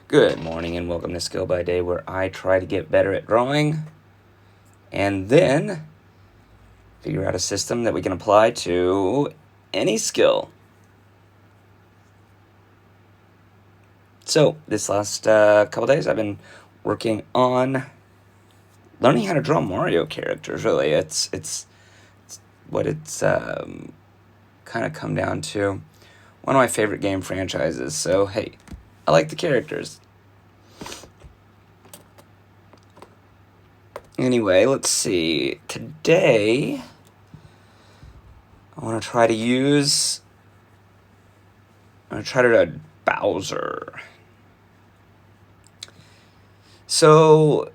Good morning and welcome to Skill by Day, where I try to get better at drawing and then figure out a system that we can apply to any skill. So this last couple days I've been working on learning how to draw Mario characters. Really, it's what it's kind of come down to. One of my favorite game franchises. So hey, I like the characters. Anyway, let's see. Today, I want to try to use... I'm going to try to do Bowser. So,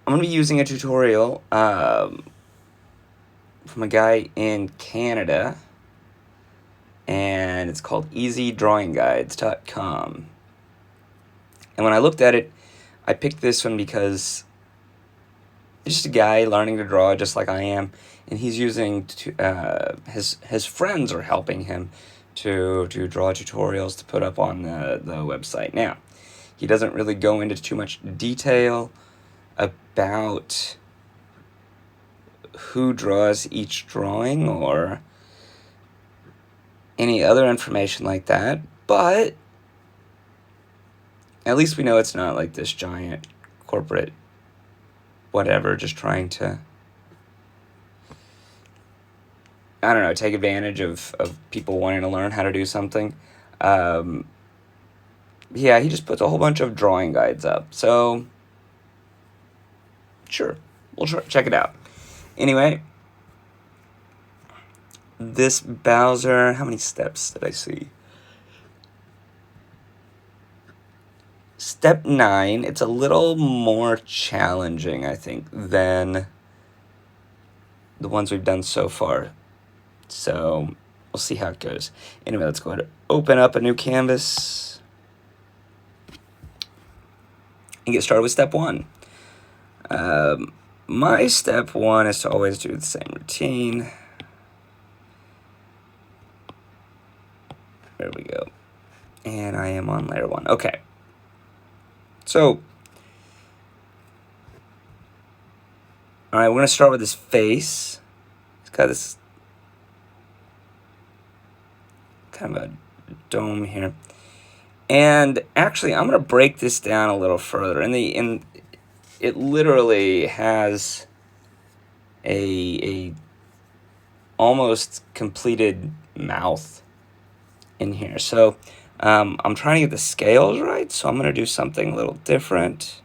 I'm going to be using a tutorial from a guy in Canada. And it's called easydrawingguides.com. And when I looked at it, I picked this one because it's just a guy learning to draw just like I am, and he's using his friends are helping him to draw tutorials to put up on the website. Now, he doesn't really go into too much detail about who draws each drawing or any other information like that, but at least we know it's not like this giant corporate whatever just trying to, I don't know, take advantage of people wanting to learn how to do something. Yeah, he just puts a whole bunch of drawing guides up. So, sure, we'll check it out. Anyway, this Bowser, how many steps did I see? Step 9, it's a little more challenging, I think, than the ones we've done so far. So, we'll see how it goes. Anyway, let's go ahead and open up a new canvas and get started with step 1. My step 1 is to always do the same routine. There we go. And I am on layer 1. Okay. So, alright, we're going to start with his face. It's got this kind of a dome here. And actually, I'm going to break this down a little further. It literally has a almost completed mouth in here. So, I'm trying to get the scales right, so I'm going to do something a little different.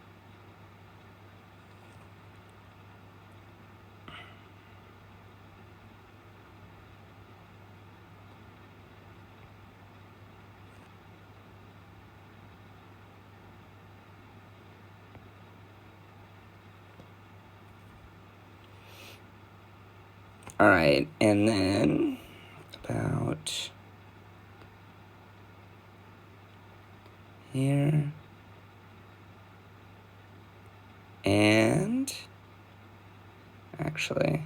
Alright, and then about here. And actually,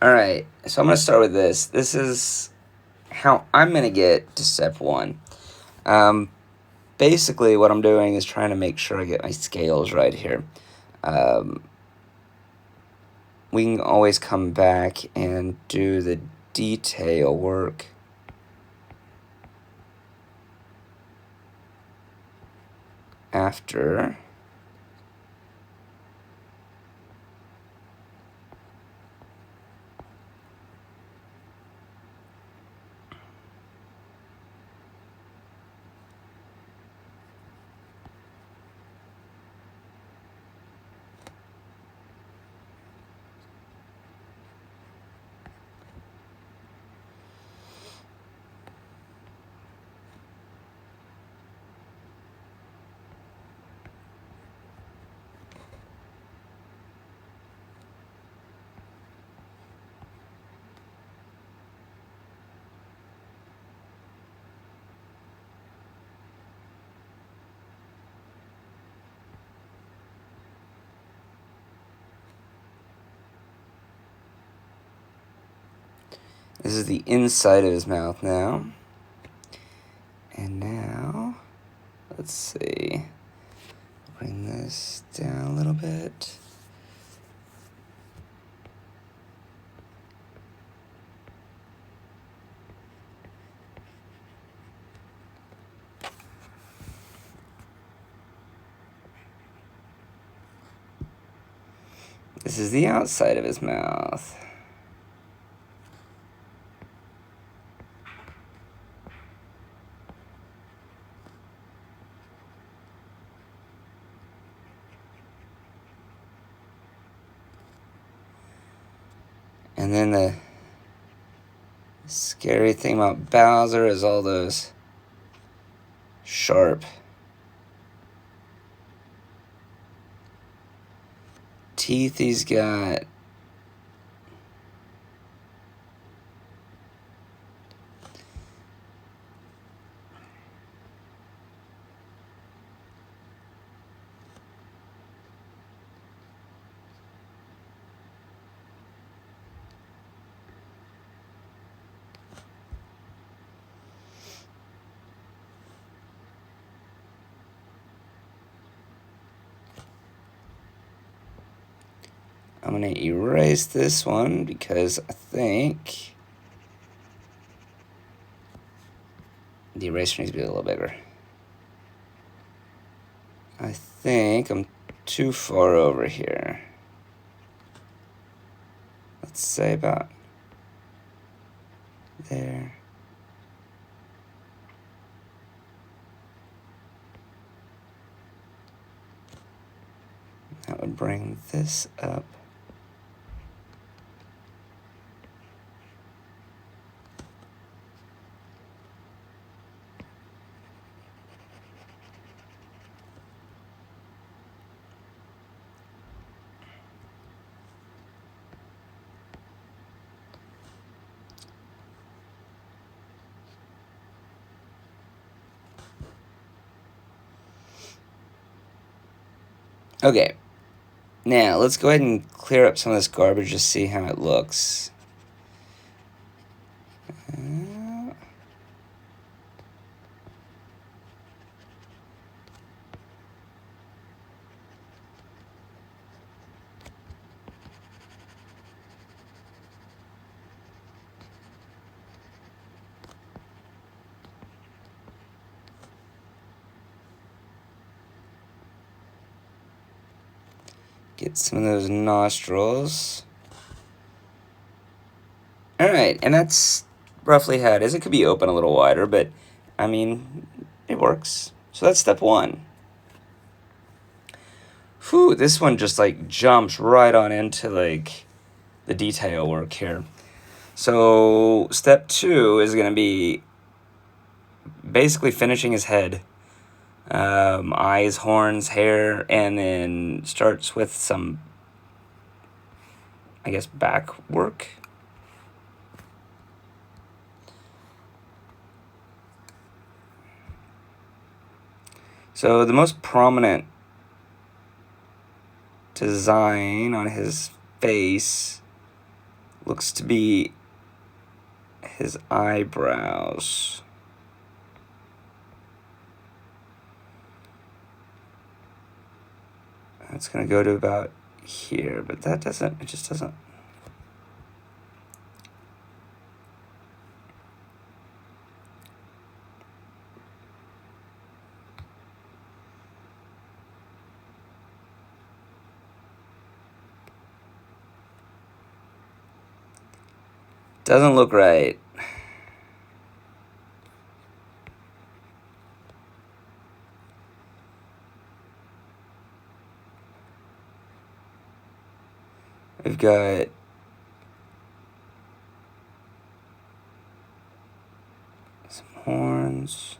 alright, so I'm going to start with this. This is how I'm going to get to step 1. Basically, what I'm doing is trying to make sure I get my scales right here. We can always come back and do the detail work after. This is the inside of his mouth now. And now, let's see. Bring this down a little bit. This is the outside of his mouth. And then the scary thing about Bowser is all those sharp teeth he's got. I'm going to erase this one because I think the eraser needs to be a little bigger. I think I'm too far over here. Let's say about there. That would bring this up. Okay, now let's go ahead and clear up some of this garbage to see how it looks. Get some of those nostrils. Alright, and that's roughly how it is. It could be open a little wider, but, I mean, it works. So that's step one. Whew, this one just, like, jumps right on into, like, the detail work here. So step two is going to be basically finishing his head. Eyes, horns, hair, and then starts with some, I guess, back work. So the most prominent design on his face looks to be his eyebrows. It's going to go to about here, but that doesn't, it just doesn't. Doesn't look right. We've got some horns.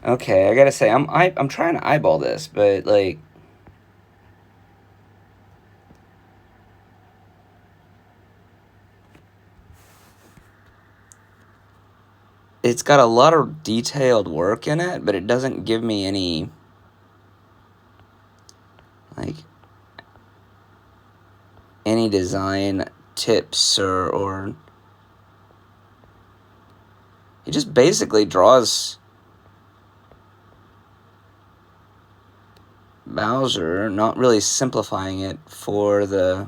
Okay, I gotta say, I'm trying to eyeball this, but like, it's got a lot of detailed work in it, but it doesn't give me any, like, any design tips or he just basically draws Bowser, not really simplifying it for the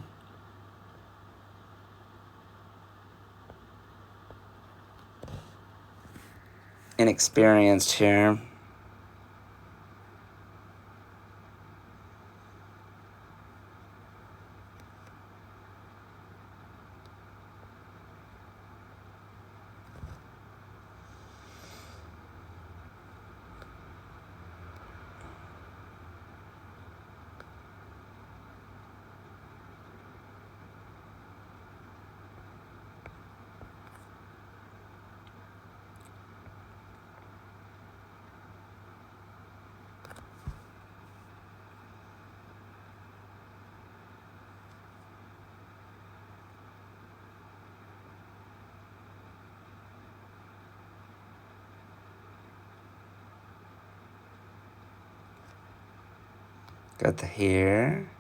inexperienced here. Got the hair.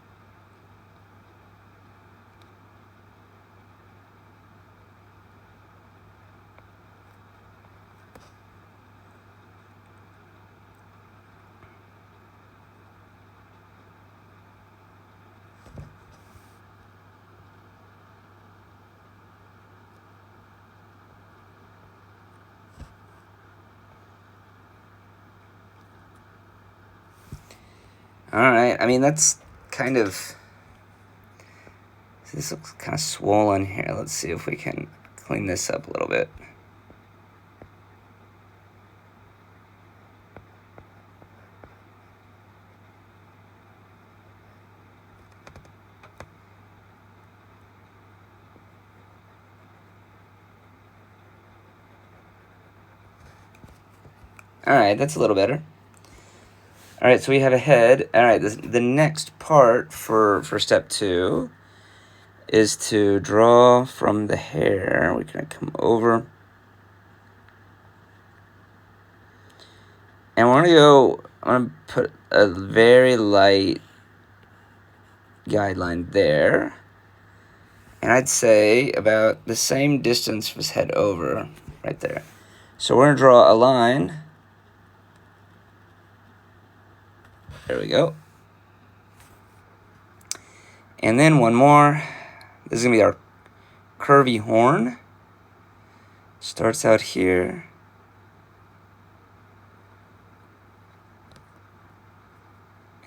Alright, I mean, that's kind of... This looks kind of swollen here. Let's see if we can clean this up a little bit. Alright, that's a little better. Alright, so we have a head. Alright, the next part for step 2 is to draw from the hair. We're going to come over. And we're going to put a very light guideline there. And I'd say about the same distance from his head over, right there. So we're going to draw a line. There we go. And then one more. This is going to be our curvy horn. Starts out here.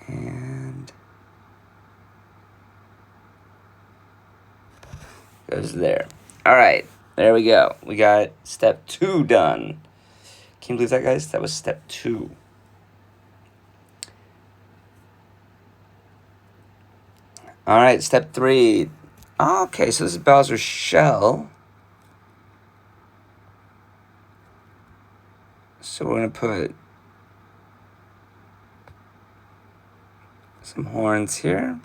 And goes there. All right, there we go. We got step 2 done. Can you believe that, guys? That was step 2. All right, step 3. Okay, so this is Bowser's shell. So we're going to put some horns here.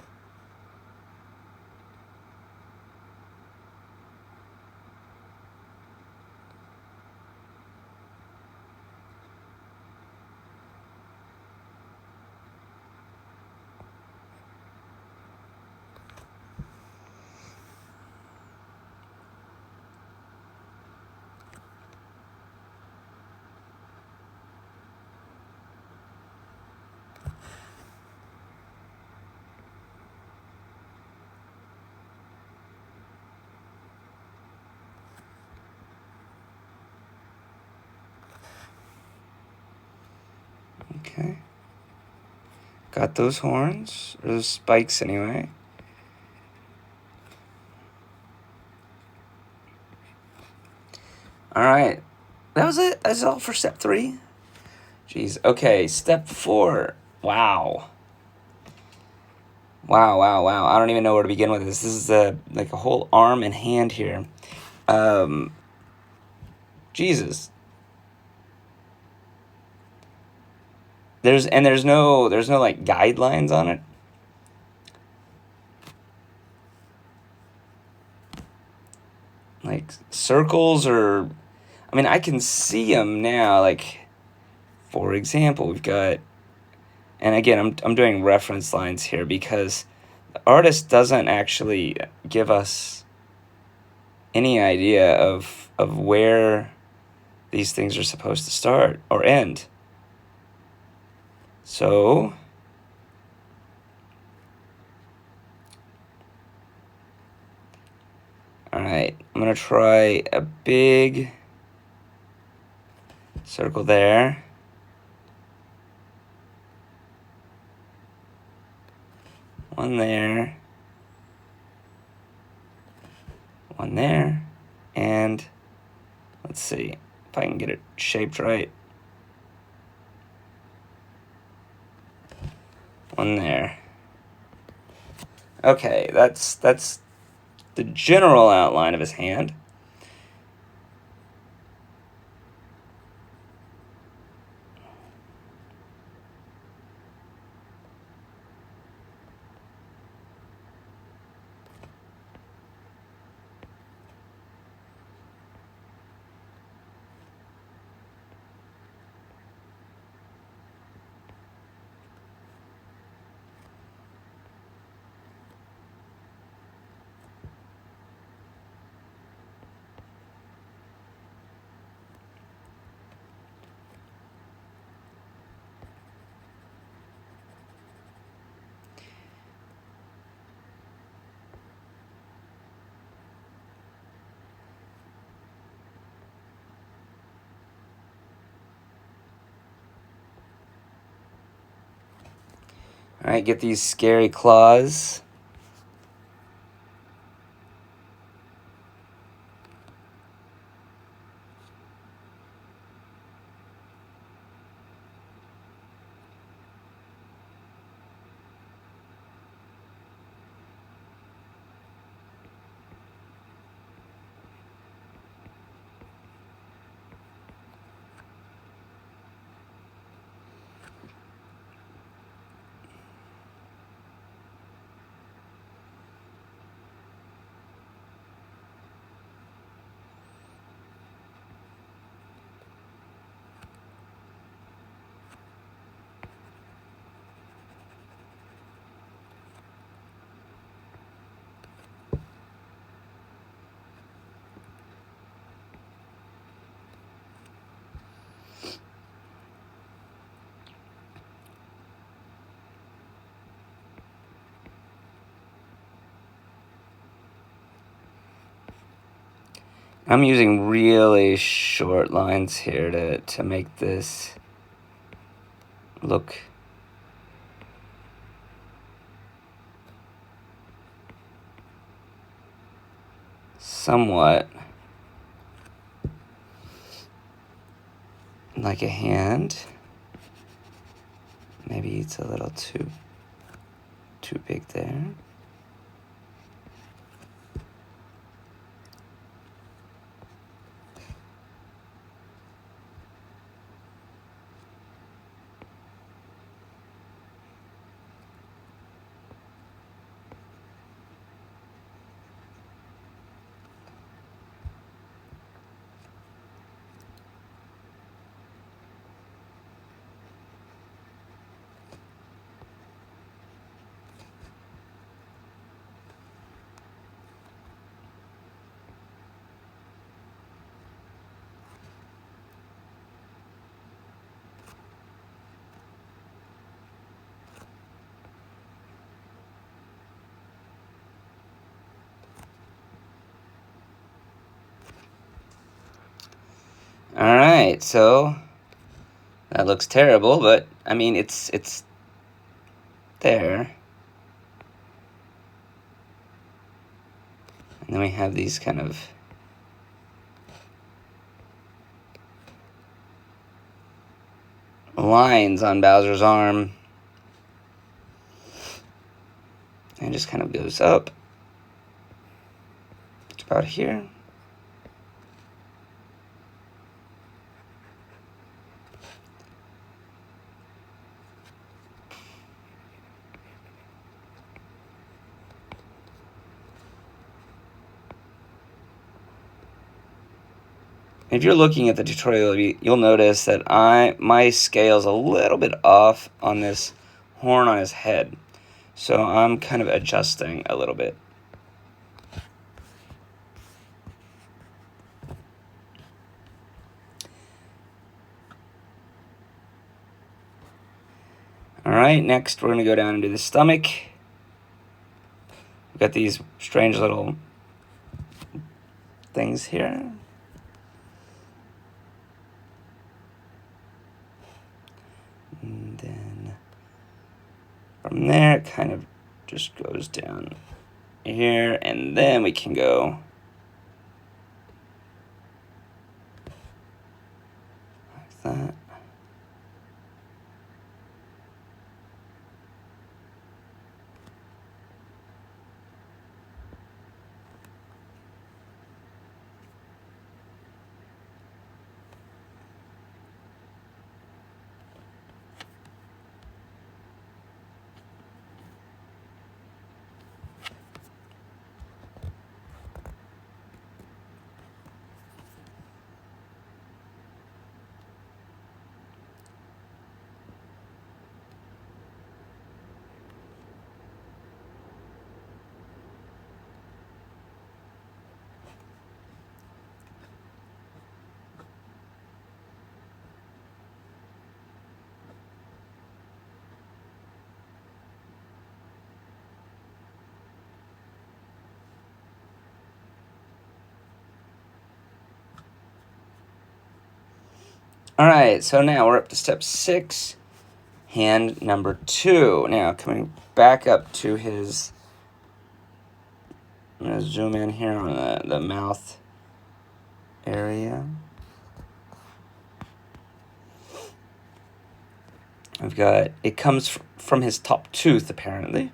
Okay. Got those horns, or those spikes anyway. All right. That was it. That's all for step 3. Jeez. Okay, step 4. Wow. Wow. I don't even know where to begin with this. This is like a whole arm and hand here. Jesus. there's no like guidelines on it. Like circles, or I mean, I can see them now. Like, for example, we've got, and again, I'm doing reference lines here because the artist doesn't actually give us any idea of where these things are supposed to start or end. So all right, I'm gonna try a big circle there. One there. One there. And let's see if I can get it shaped right. One there. Okay, that's the general outline of his hand. All right, get these scary claws. I'm using really short lines here to make this look somewhat like a hand. Maybe it's a little too big there. All right, so that looks terrible, but I mean, it's there. And then we have these kind of lines on Bowser's arm. And it just kind of goes up. It's about here. If you're looking at the tutorial, you'll notice that my scale's a little bit off on this horn on his head. So I'm kind of adjusting a little bit. All right, next we're going to go down into the stomach. We've got these strange little things here. And then from there, it kind of just goes down here, and then we can go like that. All right, so now we're up to step 6, hand number 2. Now coming back up to his, I'm going to zoom in here on the mouth area. I've got, it comes from his top tooth apparently.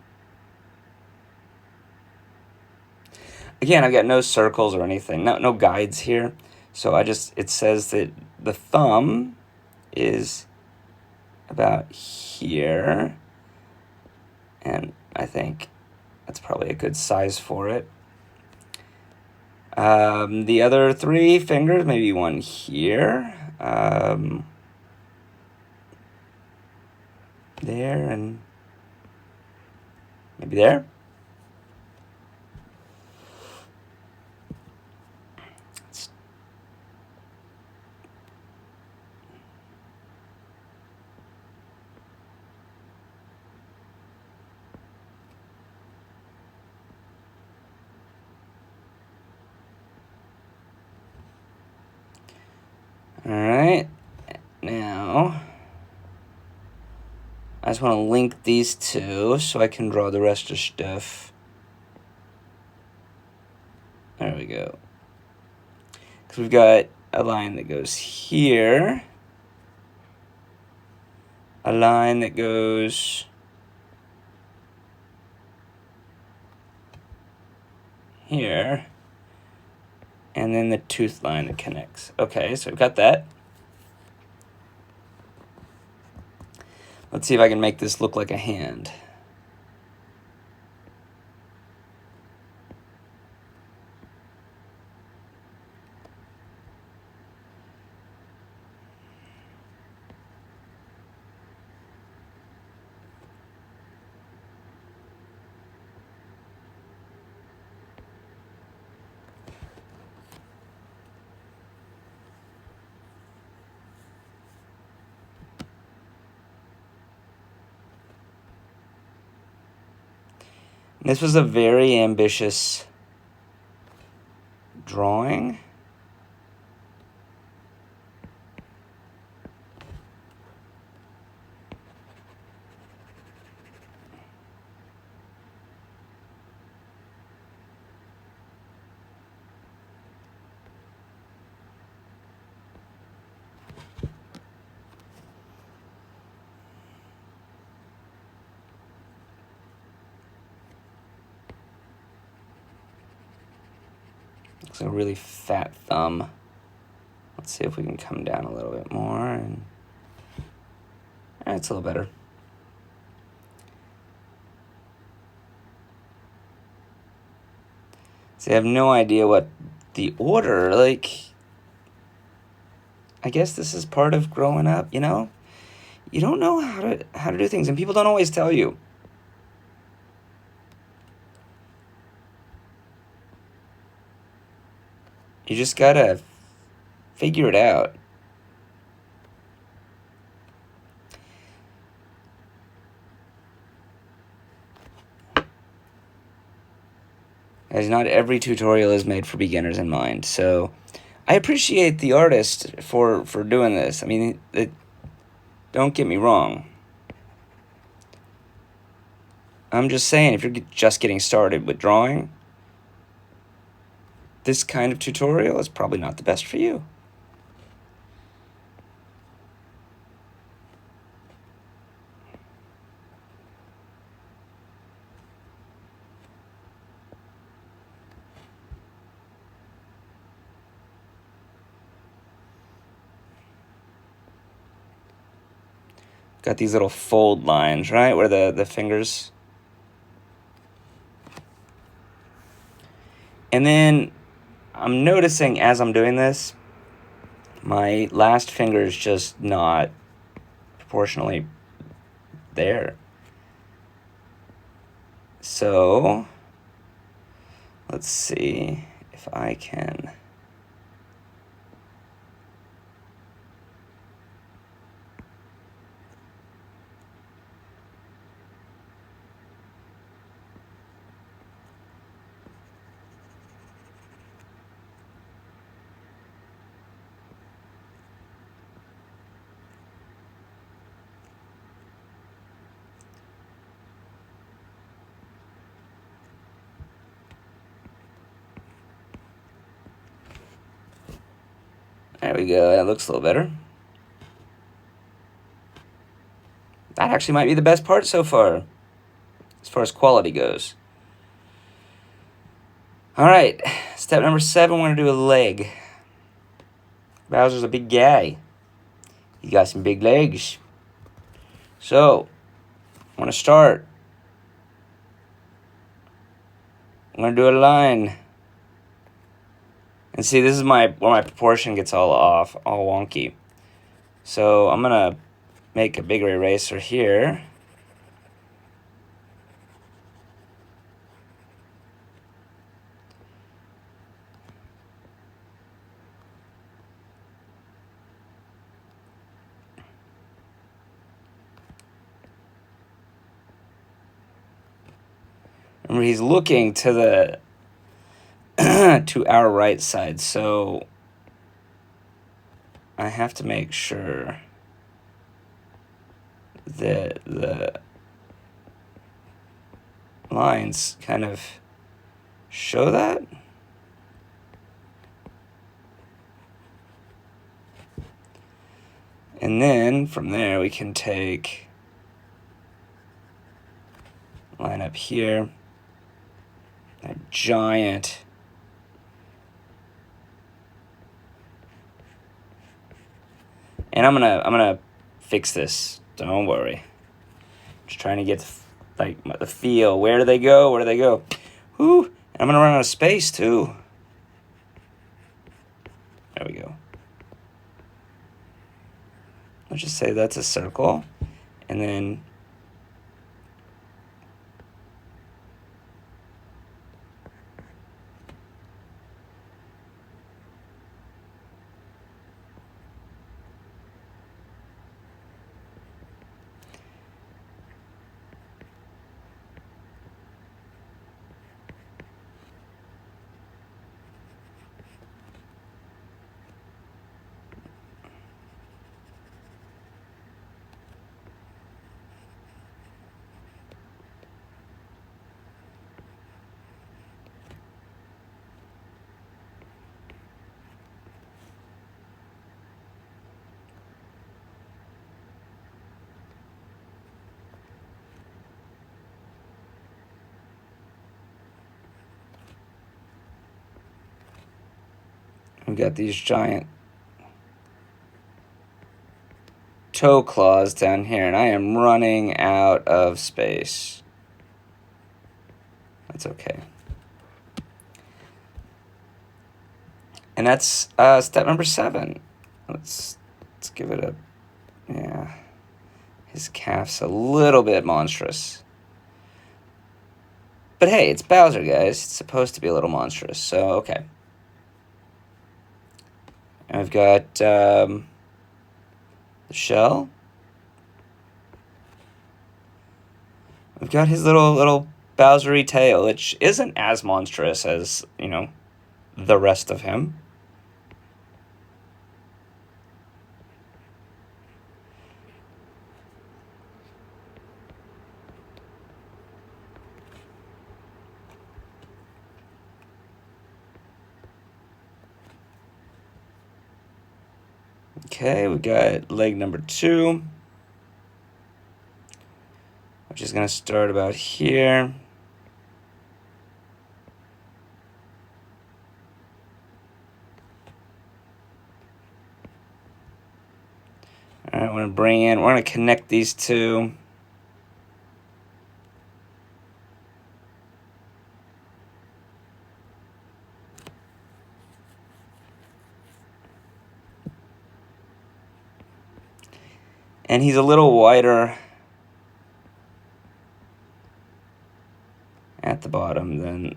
Again, I've got no circles or anything, no guides here. So it says that the thumb is about here, and I think that's probably a good size for it. The other 3 fingers, maybe one here, there, and maybe there. All right, now I just want to link these 2 so I can draw the rest of the stuff. There we go. Because we've got a line that goes here, a line that goes here, and then the tooth line that connects. Okay, so we've got that. Let's see if I can make this look like a hand. This was a very ambitious drawing. It's a really fat thumb. Let's see if we can come down a little bit more, and it's a little better. See, I have no idea what the order, like, I guess this is part of growing up, you know? You don't know how to do things, and people don't always tell you. You just gotta figure it out. As not every tutorial is made for beginners in mind, so I appreciate the artist for doing this. I mean, don't get me wrong. I'm just saying, if you're just getting started with drawing, this kind of tutorial is probably not the best for you. Got these little fold lines, right, where the fingers... And then I'm noticing as I'm doing this, my last finger is just not proportionally there. So let's see if I can... There we go, that looks a little better. That actually might be the best part so far as quality goes. All right, step number 7, we're gonna do a leg. Bowser's a big guy. He got some big legs. So, I'm gonna start. I'm gonna do a line. And see, this is where my proportion gets all off, all wonky. So I'm gonna make a bigger eraser here. Remember, he's looking to the to our right side, so I have to make sure that the lines kind of show that. And then from there we can take line up here, a giant and I'm gonna fix this. Don't worry. Just trying to get the feel. Where do they go? Where do they go? Whew. And I'm gonna run out of space too. There we go. Let's just say that's a circle, and then we've got these giant toe claws down here, and I am running out of space. That's okay. And that's step number 7. Let's give it a, yeah. His calf's a little bit monstrous. But hey, it's Bowser, guys. It's supposed to be a little monstrous, so okay. And I've got the shell. We've got his little Bowsery tail, which isn't as monstrous as, you know, the rest of him. Okay, we got leg number 2, which is going to start about here. All right, we're going to connect these two. And he's a little wider at the bottom than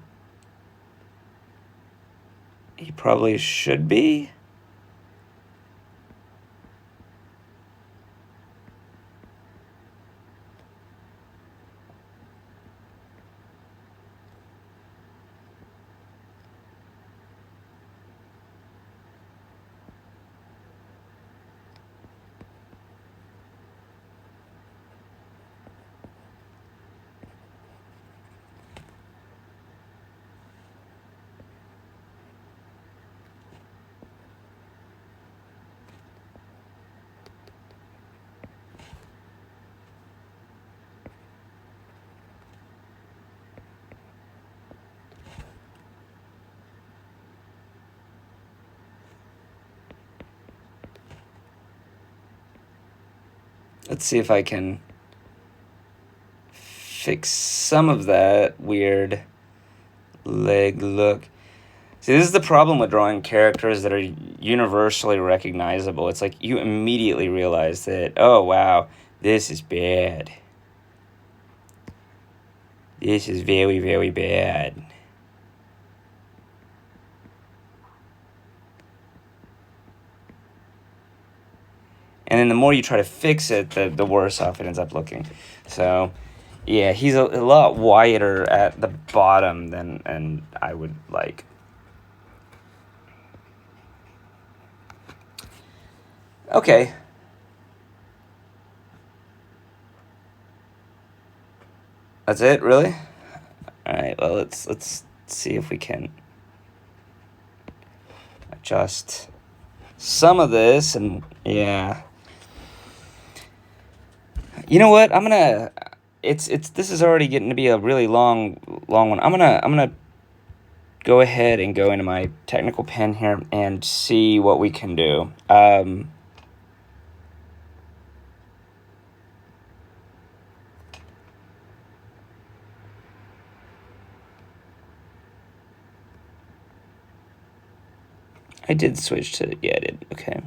he probably should be. Let's see if I can fix some of that weird leg look. See, this is the problem with drawing characters that are universally recognizable. It's like you immediately realize that, oh, wow, this is bad. This is very, very bad. And then the more you try to fix it, the worse off it ends up looking. So, yeah, he's a lot wider at the bottom than I would like. Okay. That's it, really? All right. Well, let's see if we can adjust some of this, and yeah. You know what? I'm gonna. This is already getting to be a really long one. I'm gonna go ahead and go into my technical pen here and see what we can do. I did switch to, yeah, I did, okay.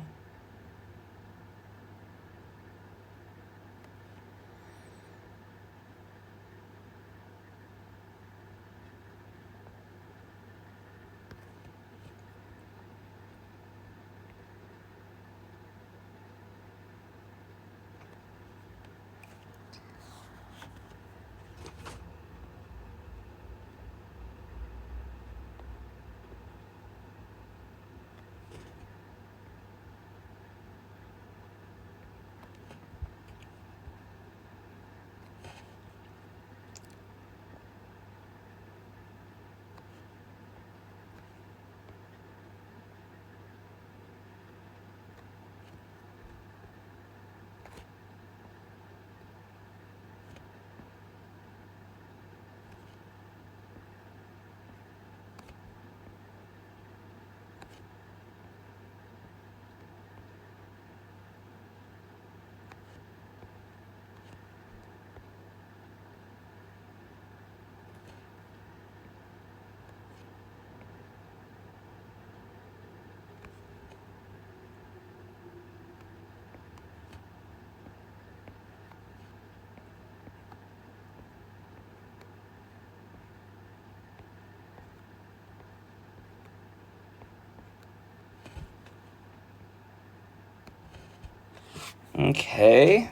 Okay.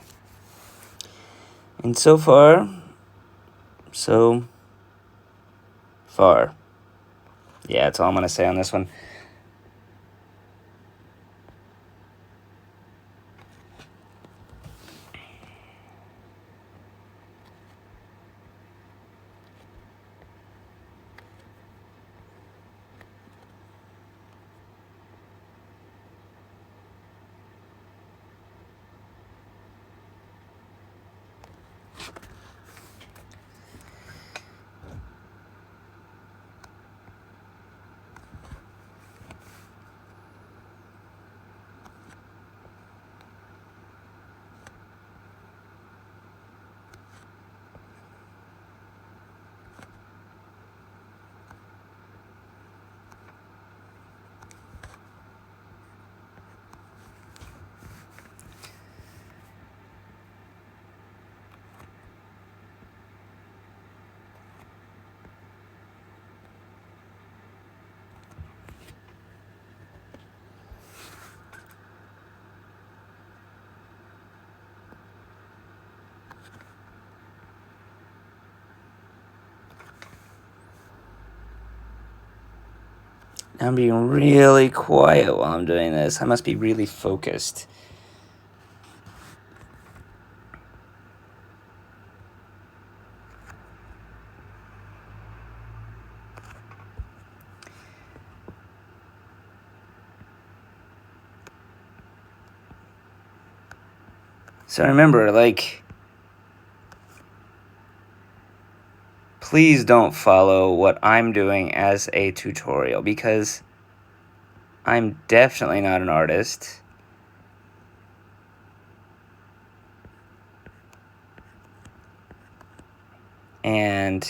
And so far, so far. Yeah, that's all I'm going to say on this one. I'm being really quiet while I'm doing this. I must be really focused. So remember, like, please don't follow what I'm doing as a tutorial, because I'm definitely not an artist. And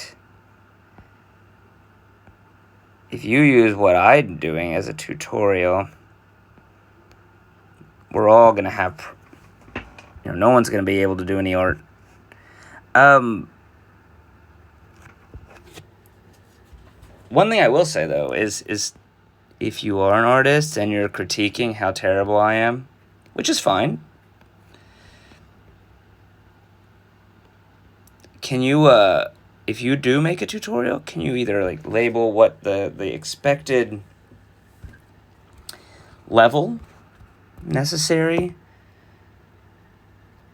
if you use what I'm doing as a tutorial, we're all going to have, no one's going to be able to do any art. One thing I will say, though, is if you are an artist and you're critiquing how terrible I am, which is fine, can you, if you do make a tutorial, can you either, like, label what the expected level necessary?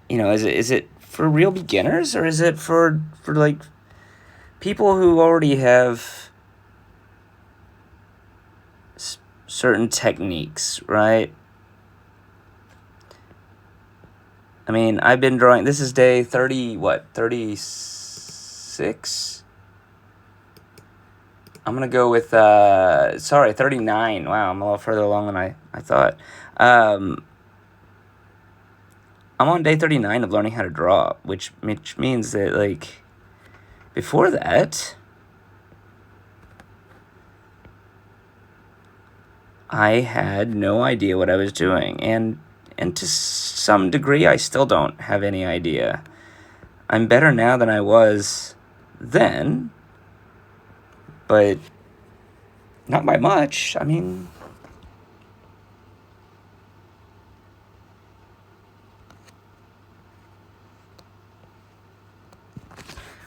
Is it for real beginners, or is it for like people who already have certain techniques, right? I mean, I've been drawing, this is day 36? I'm going to go with, 39. Wow, I'm a little further along than I thought. I'm on day 39 of learning how to draw, which means that, like, before that, I had no idea what I was doing, and to some degree, I still don't have any idea. I'm better now than I was then, but not by much. I mean,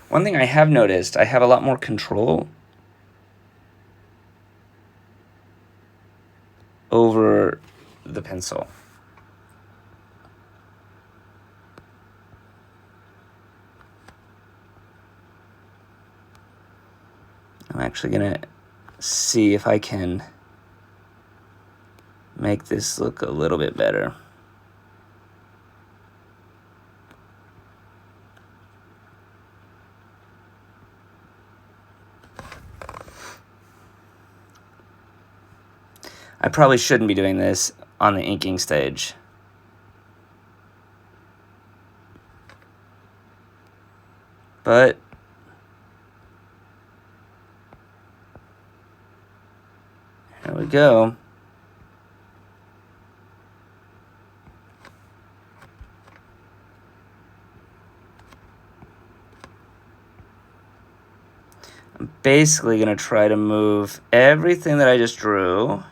one thing I have noticed, I have a lot more control over the pencil. I'm actually going to see if I can make this look a little bit better. I probably shouldn't be doing this on the inking stage. But here we go. I'm basically going to try to move everything that I just drew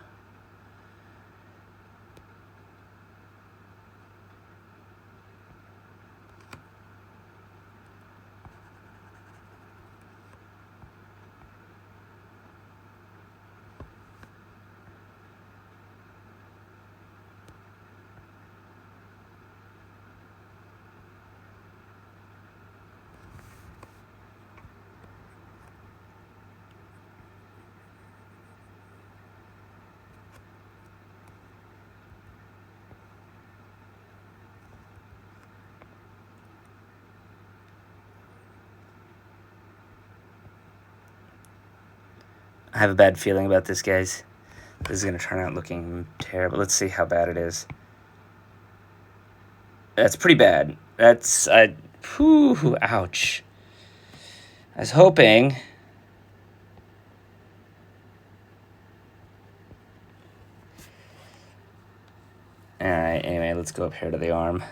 I have a bad feeling about this, guys. This is going to turn out looking terrible. Let's see how bad it is. That's pretty bad. That's... whew, ouch. I was hoping... Alright, anyway, let's go up here to the arm.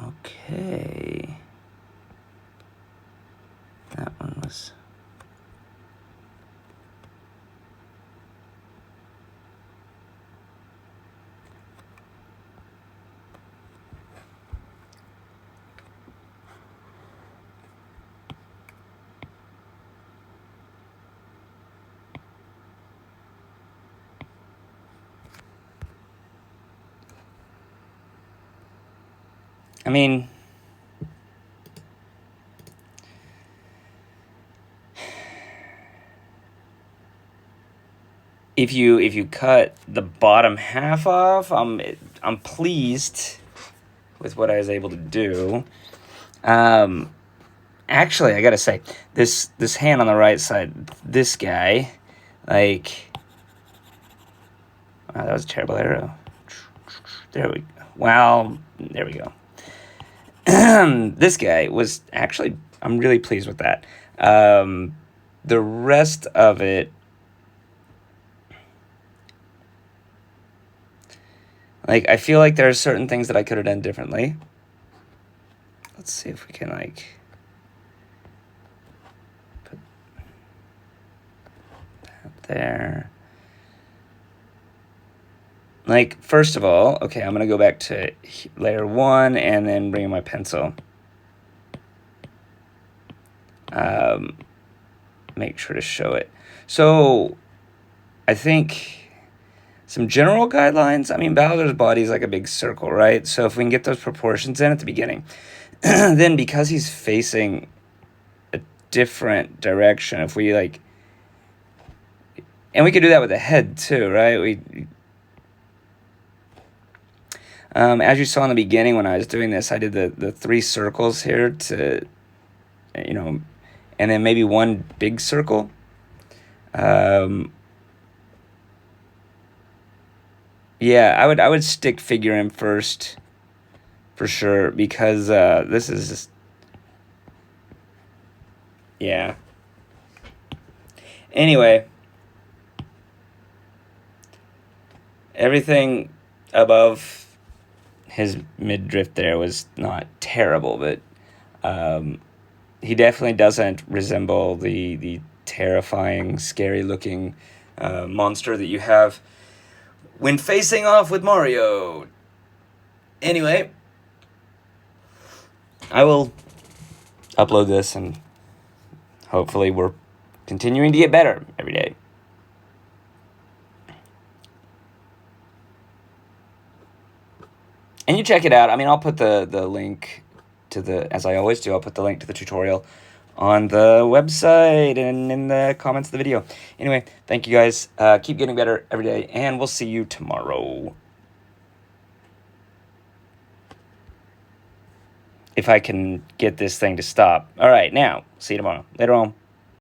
Okay. That one was... I mean... If you cut the bottom half off, I'm pleased with what I was able to do. Actually, I gotta say, this hand on the right side, this guy, like, wow, that was a terrible arrow. There we go. Well, there we go. This guy was actually, I'm really pleased with that. The rest of it, like, I feel like there are certain things that I could have done differently. Let's see if we can, like, put that there. Like, first of all, okay, I'm going to go back to layer 1 and then bring in my pencil. Make sure to show it. So, I think some general guidelines. I mean, Bowser's body is like a big circle, right? So if we can get those proportions in at the beginning, then because he's facing a different direction, if we like, and we could do that with the head too, right? As you saw in the beginning when I was doing this, I did the 3 circles here to, you know, and then maybe 1 big circle. Yeah, I would stick figure in first, for sure, because this is just, yeah. Anyway, everything above his mid-drift there was not terrible, but he definitely doesn't resemble the terrifying, scary-looking monster that you have when facing off with Mario. Anyway, I will upload this, and hopefully we're continuing to get better every day. And you check it out. I mean, I'll put the link to the, as I always do, I'll put the link to the tutorial on the website and in the comments of the video. Anyway, thank you guys. Keep getting better every day, and we'll see you tomorrow. If I can get this thing to stop. All right, now, see you tomorrow. Later on.